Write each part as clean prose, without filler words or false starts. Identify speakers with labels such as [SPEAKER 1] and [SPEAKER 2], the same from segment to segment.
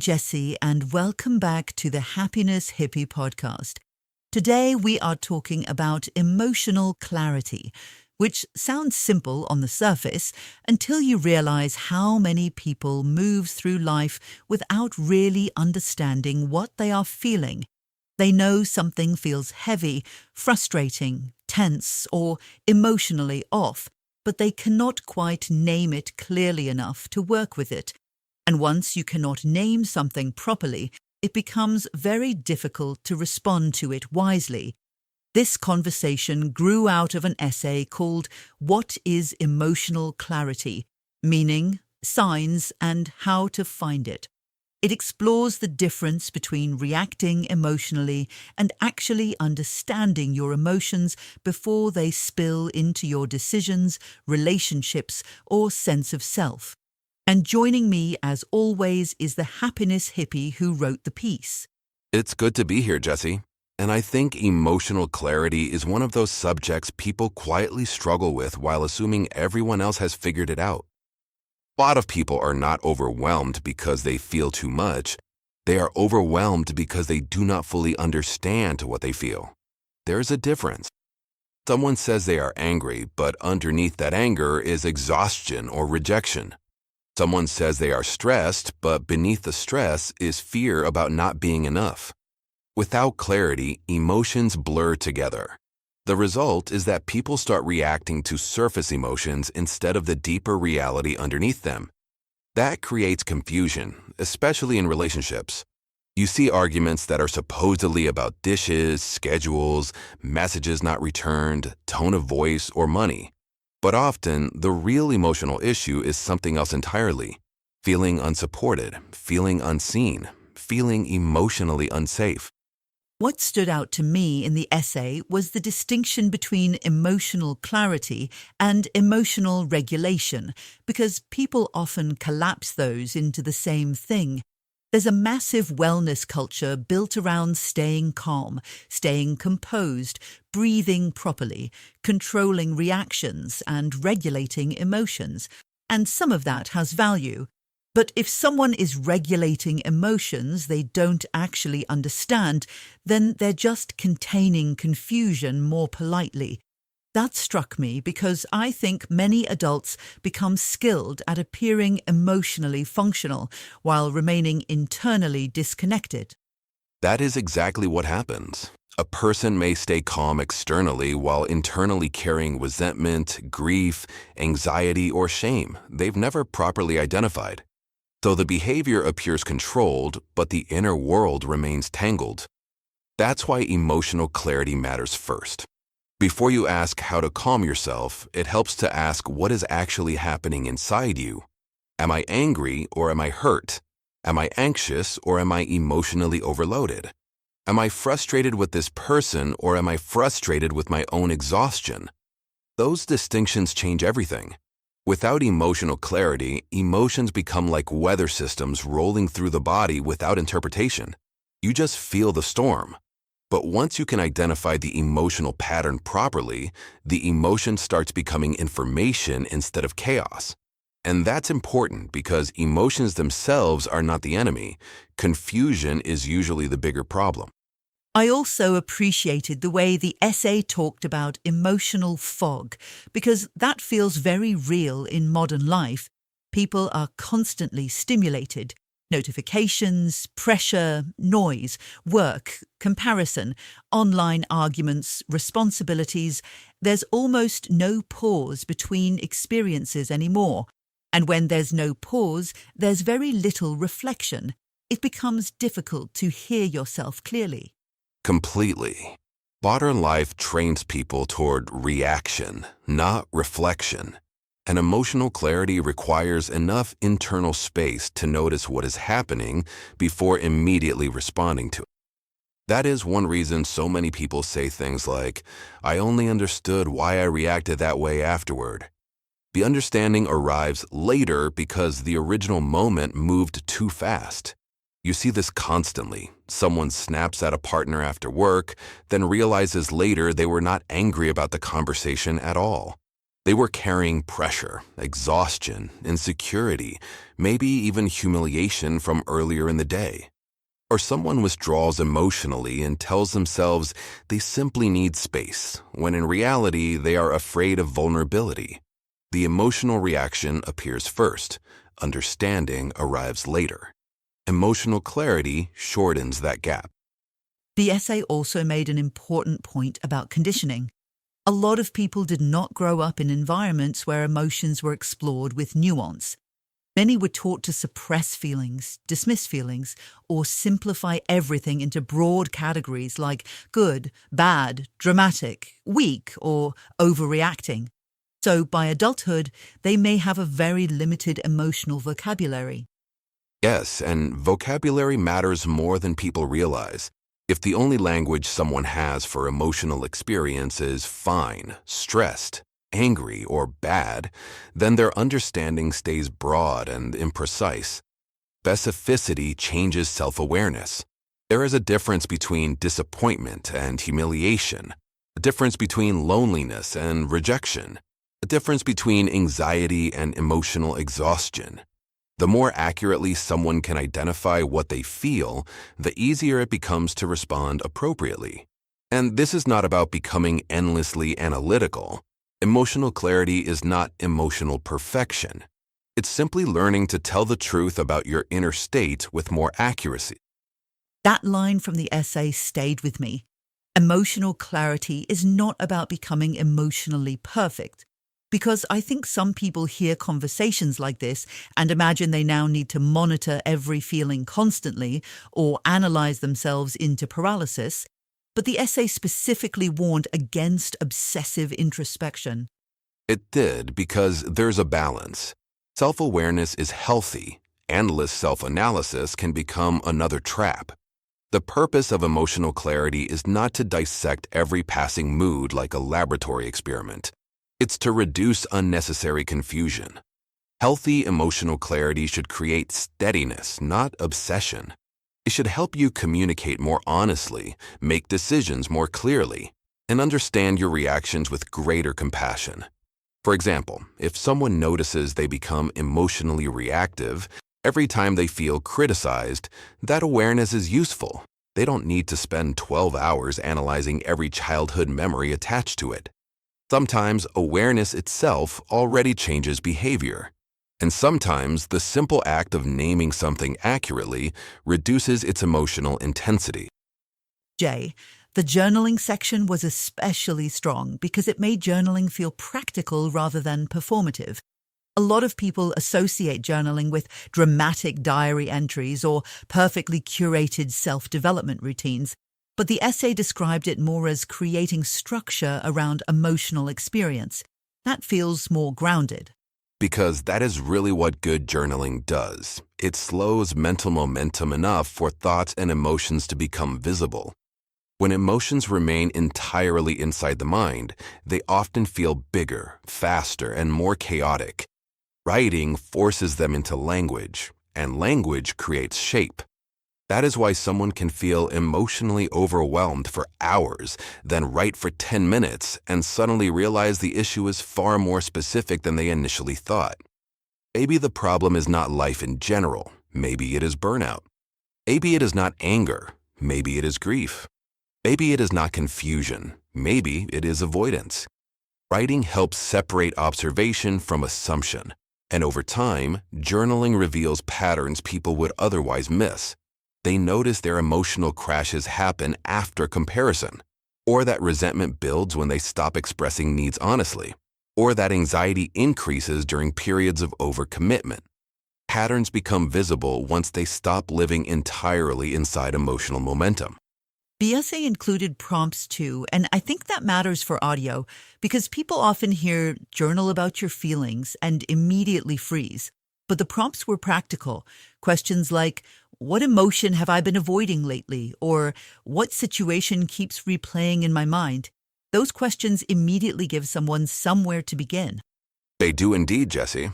[SPEAKER 1] Jessie, and welcome back to the Happiness Hippie podcast. Today we are talking about emotional clarity, which sounds simple on the surface until you realize how many people move through life without really understanding what they are feeling. They know something feels heavy, frustrating, tense, or emotionally off, but they cannot quite name it clearly enough to work with it. And once you cannot name something properly, it becomes very difficult to respond to it wisely. This conversation grew out of an essay called "What is Emotional Clarity?" Meaning, signs, and how to find it. It explores the difference between reacting emotionally and actually understanding your emotions before they spill into your decisions, relationships, or sense of self. And joining me, as always, is the happiness hippie who wrote the piece.
[SPEAKER 2] It's good to be here, Jessie. And I think emotional clarity is one of those subjects people quietly struggle with while assuming everyone else has figured it out. A lot of people are not overwhelmed because they feel too much. They are overwhelmed because they do not fully understand what they feel. There's a difference. Someone says they are angry, but underneath that anger is exhaustion or rejection. Someone says they are stressed, but beneath the stress is fear about not being enough. Without clarity, emotions blur together. The result is that people start reacting to surface emotions instead of the deeper reality underneath them. That creates confusion, especially in relationships. You see arguments that are supposedly about dishes, schedules, messages not returned, tone of voice, or money. But often, the real emotional issue is something else entirely. Feeling unsupported, feeling unseen, feeling emotionally unsafe.
[SPEAKER 1] What stood out to me in the essay was the distinction between emotional clarity and emotional regulation, because people often collapse those into the same thing. There's a massive wellness culture built around staying calm, staying composed, breathing properly, controlling reactions, and regulating emotions. And some of that has value. But if someone is regulating emotions they don't actually understand, then they're just containing confusion more politely. That struck me because I think many adults become skilled at appearing emotionally functional while remaining internally disconnected.
[SPEAKER 2] That is exactly what happens. A person may stay calm externally while internally carrying resentment, grief, anxiety, or shame they've never properly identified. So the behavior appears controlled, but the inner world remains tangled. That's why emotional clarity matters first. Before you ask how to calm yourself, it helps to ask what is actually happening inside you. Am I angry or am I hurt? Am I anxious or am I emotionally overloaded? Am I frustrated with this person or am I frustrated with my own exhaustion? Those distinctions change everything. Without emotional clarity, emotions become like weather systems rolling through the body without interpretation. You just feel the storm. But once you can identify the emotional pattern properly, the emotion starts becoming information instead of chaos. And that's important because emotions themselves are not the enemy. Confusion is usually the bigger problem.
[SPEAKER 1] I also appreciated the way the essay talked about emotional fog, because that feels very real in modern life. People are constantly stimulated. Notifications, pressure, noise, work, comparison, online arguments, responsibilities. There's almost no pause between experiences anymore. And when there's no pause, there's very little reflection. It becomes difficult to hear yourself clearly.
[SPEAKER 2] Completely. Modern life trains people toward reaction, not reflection. And emotional clarity requires enough internal space to notice what is happening before immediately responding to it. That is one reason so many people say things like, "I only understood why I reacted that way afterward." The understanding arrives later because the original moment moved too fast. You see this constantly. Someone snaps at a partner after work, then realizes later they were not angry about the conversation at all. They were carrying pressure, exhaustion, insecurity, maybe even humiliation from earlier in the day. Or someone withdraws emotionally and tells themselves they simply need space, when in reality they are afraid of vulnerability. The emotional reaction appears first. Understanding arrives later. Emotional clarity shortens that gap.
[SPEAKER 1] The essay also made an important point about conditioning. A lot of people did not grow up in environments where emotions were explored with nuance. Many were taught to suppress feelings, dismiss feelings, or simplify everything into broad categories like good, bad, dramatic, weak, or overreacting. So by adulthood, they may have a very limited emotional vocabulary.
[SPEAKER 2] Yes, and vocabulary matters more than people realize. If the only language someone has for emotional experience is fine, stressed, angry, or bad, then their understanding stays broad and imprecise. Specificity changes self-awareness. There is a difference between disappointment and humiliation, a difference between loneliness and rejection, a difference between anxiety and emotional exhaustion. The more accurately someone can identify what they feel, the easier it becomes to respond appropriately. And this is not about becoming endlessly analytical. Emotional clarity is not emotional perfection. It's simply learning to tell the truth about your inner state with more accuracy.
[SPEAKER 1] That line from the essay stayed with me. Emotional clarity is not about becoming emotionally perfect. Because I think some people hear conversations like this and imagine they now need to monitor every feeling constantly or analyze themselves into paralysis. But the essay specifically warned against obsessive introspection.
[SPEAKER 2] It did because there's a balance. Self-awareness is healthy. Endless self-analysis can become another trap. The purpose of emotional clarity is not to dissect every passing mood like a laboratory experiment. It's to reduce unnecessary confusion. Healthy emotional clarity should create steadiness, not obsession. It should help you communicate more honestly, make decisions more clearly, and understand your reactions with greater compassion. For example, if someone notices they become emotionally reactive every time they feel criticized, that awareness is useful. They don't need to spend 12 hours analyzing every childhood memory attached to it. Sometimes awareness itself already changes behavior. And sometimes the simple act of naming something accurately reduces its emotional intensity.
[SPEAKER 1] Jay, the journaling section was especially strong because it made journaling feel practical rather than performative. A lot of people associate journaling with dramatic diary entries or perfectly curated self-development routines, but the essay described it more as creating structure around emotional experience. That feels more grounded.
[SPEAKER 2] Because that is really what good journaling does. It slows mental momentum enough for thoughts and emotions to become visible. When emotions remain entirely inside the mind, they often feel bigger, faster, and more chaotic. Writing forces them into language, and language creates shape. That is why someone can feel emotionally overwhelmed for hours, then write for 10 minutes, and suddenly realize the issue is far more specific than they initially thought. Maybe the problem is not life in general. Maybe it is burnout. Maybe it is not anger. Maybe it is grief. Maybe it is not confusion. Maybe it is avoidance. Writing helps separate observation from assumption. And over time, journaling reveals patterns people would otherwise miss. They notice their emotional crashes happen after comparison, or that resentment builds when they stop expressing needs honestly, or that anxiety increases during periods of overcommitment. Patterns become visible once they stop living entirely inside emotional momentum.
[SPEAKER 1] The essay included prompts too, and I think that matters for audio because people often hear journal about your feelings and immediately freeze. But the prompts were practical. Questions like, what emotion have I been avoiding lately? Or what situation keeps replaying in my mind? Those questions immediately give someone somewhere to begin.
[SPEAKER 2] They do indeed, Jesse.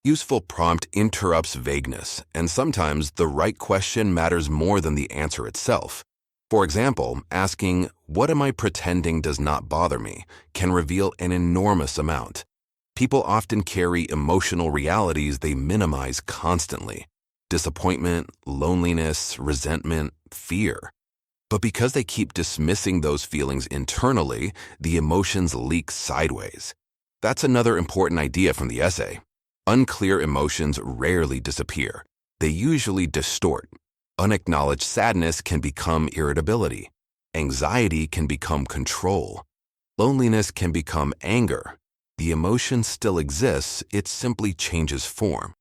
[SPEAKER 2] Useful prompt interrupts vagueness, and sometimes the right question matters more than the answer itself. For example, asking, "What am I pretending does not bother me?" can reveal an enormous amount. People often carry emotional realities they minimize constantly: disappointment, loneliness, resentment, fear. But because they keep dismissing those feelings internally, the emotions leak sideways. That's another important idea from the essay. Unclear emotions rarely disappear. They usually distort. Unacknowledged sadness can become irritability. Anxiety can become control. Loneliness can become anger. The emotion still exists, it simply changes form.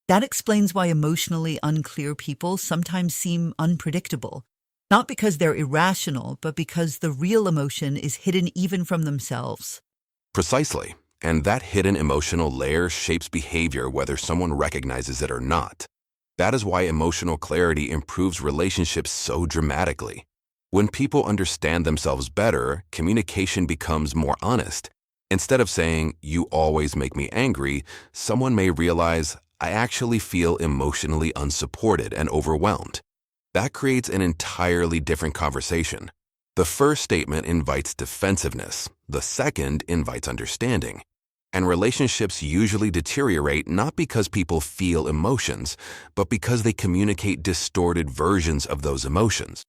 [SPEAKER 1] That explains why emotionally unclear people sometimes seem unpredictable. Not because they're irrational, but because the real emotion is hidden even from themselves.
[SPEAKER 2] Precisely. And that hidden emotional layer shapes behavior whether someone recognizes it or not. That is why emotional clarity improves relationships so dramatically. When people understand themselves better, communication becomes more honest. Instead of saying, "You always make me angry," someone may realize, "I actually feel emotionally unsupported and overwhelmed." That creates an entirely different conversation. The first statement invites defensiveness. The second invites understanding. And relationships usually deteriorate not because people feel emotions, but because they communicate distorted versions of those emotions.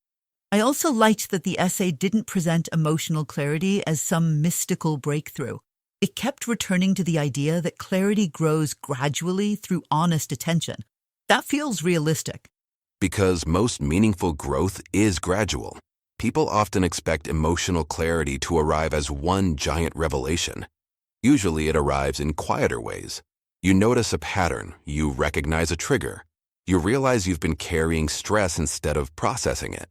[SPEAKER 1] I also liked that the essay didn't present emotional clarity as some mystical breakthrough. It kept returning to the idea that clarity grows gradually through honest attention. That feels realistic.
[SPEAKER 2] Because most meaningful growth is gradual. People often expect emotional clarity to arrive as one giant revelation. Usually it arrives in quieter ways. You notice a pattern, you recognize a trigger. You realize you've been carrying stress instead of processing it.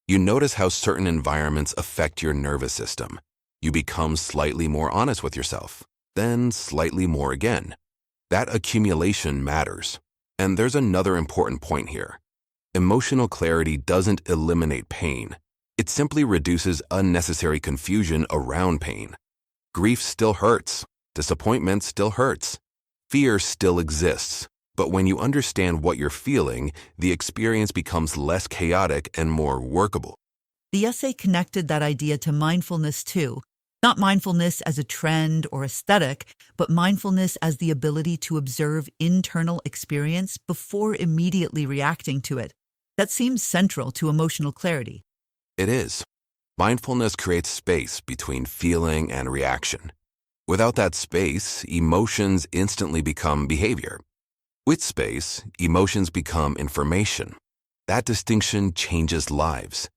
[SPEAKER 2] You notice how certain environments affect your nervous system. You become slightly more honest with yourself, then slightly more again. That accumulation matters. And there's another important point here. Emotional clarity doesn't eliminate pain. It simply reduces unnecessary confusion around pain. Grief still hurts. Disappointment still hurts. Fear still exists. But when you understand what you're feeling, the experience becomes less chaotic and more workable.
[SPEAKER 1] The essay connected that idea to mindfulness too. Not mindfulness as a trend or aesthetic, but mindfulness as the ability to observe internal experience before immediately reacting to it. That seems central to emotional clarity.
[SPEAKER 2] It is. Mindfulness creates space between feeling and reaction. Without that space, emotions instantly become behavior. With space, emotions become information. That distinction changes lives.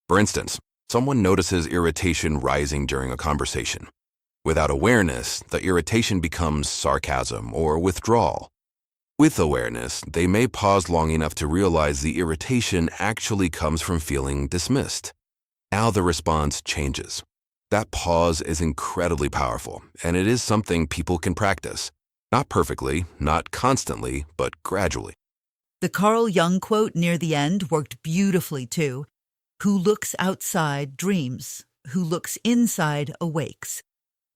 [SPEAKER 2] For instance, someone notices irritation rising during a conversation. Without awareness, the irritation becomes sarcasm or withdrawal. With awareness, they may pause long enough to realize the irritation actually comes from feeling dismissed. Now the response changes. That pause is incredibly powerful, and it is something people can practice. Not perfectly, not constantly, but gradually.
[SPEAKER 1] The Carl Jung quote near the end worked beautifully too. Who looks outside dreams, who looks inside awakes.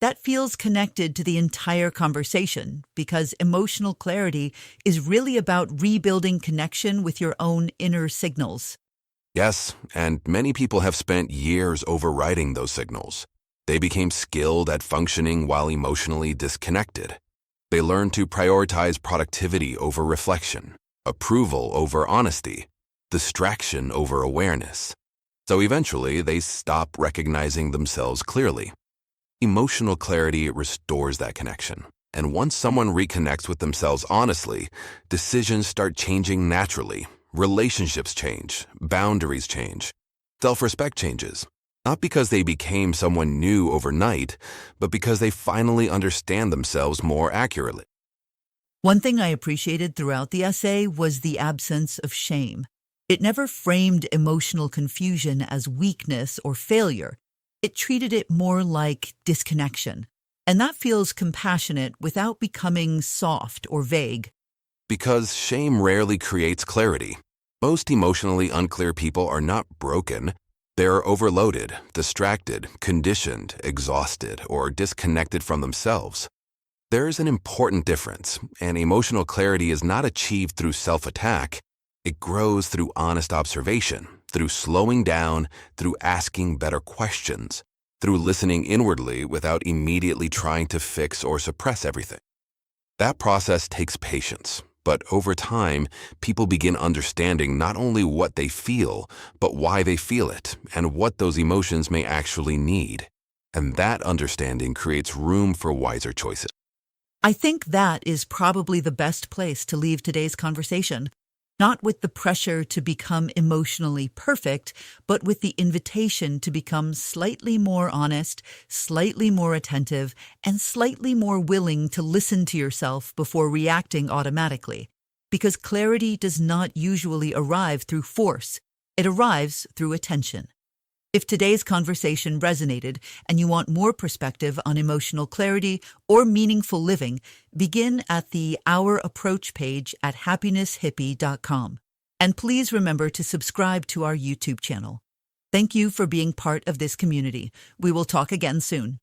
[SPEAKER 1] That feels connected to the entire conversation because emotional clarity is really about rebuilding connection with your own inner signals.
[SPEAKER 2] Yes, and many people have spent years overriding those signals. They became skilled at functioning while emotionally disconnected. They learned to prioritize productivity over reflection, approval over honesty, distraction over awareness. So eventually, they stop recognizing themselves clearly. Emotional clarity restores that connection. And once someone reconnects with themselves honestly, decisions start changing naturally. Relationships change, boundaries change, self-respect changes. Not because they became someone new overnight, but because they finally understand themselves more accurately.
[SPEAKER 1] One thing I appreciated throughout the essay was the absence of shame. It never framed emotional confusion as weakness or failure. It treated it more like disconnection. And that feels compassionate without becoming soft or vague.
[SPEAKER 2] Because shame rarely creates clarity. Most emotionally unclear people are not broken. They're overloaded, distracted, conditioned, exhausted, or disconnected from themselves. There's an important difference, and emotional clarity is not achieved through self-attack. It grows through honest observation, through slowing down, through asking better questions, through listening inwardly without immediately trying to fix or suppress everything. That process takes patience, but over time, people begin understanding not only what they feel, but why they feel it and what those emotions may actually need. And that understanding creates room for wiser choices.
[SPEAKER 1] I think that is probably the best place to leave today's conversation. Not with the pressure to become emotionally perfect, but with the invitation to become slightly more honest, slightly more attentive, and slightly more willing to listen to yourself before reacting automatically. Because clarity does not usually arrive through force, it arrives through attention. If today's conversation resonated and you want more perspective on emotional clarity or meaningful living, begin at the Our Approach page at happinesshippie.com. And please remember to subscribe to our YouTube channel. Thank you for being part of this community. We will talk again soon.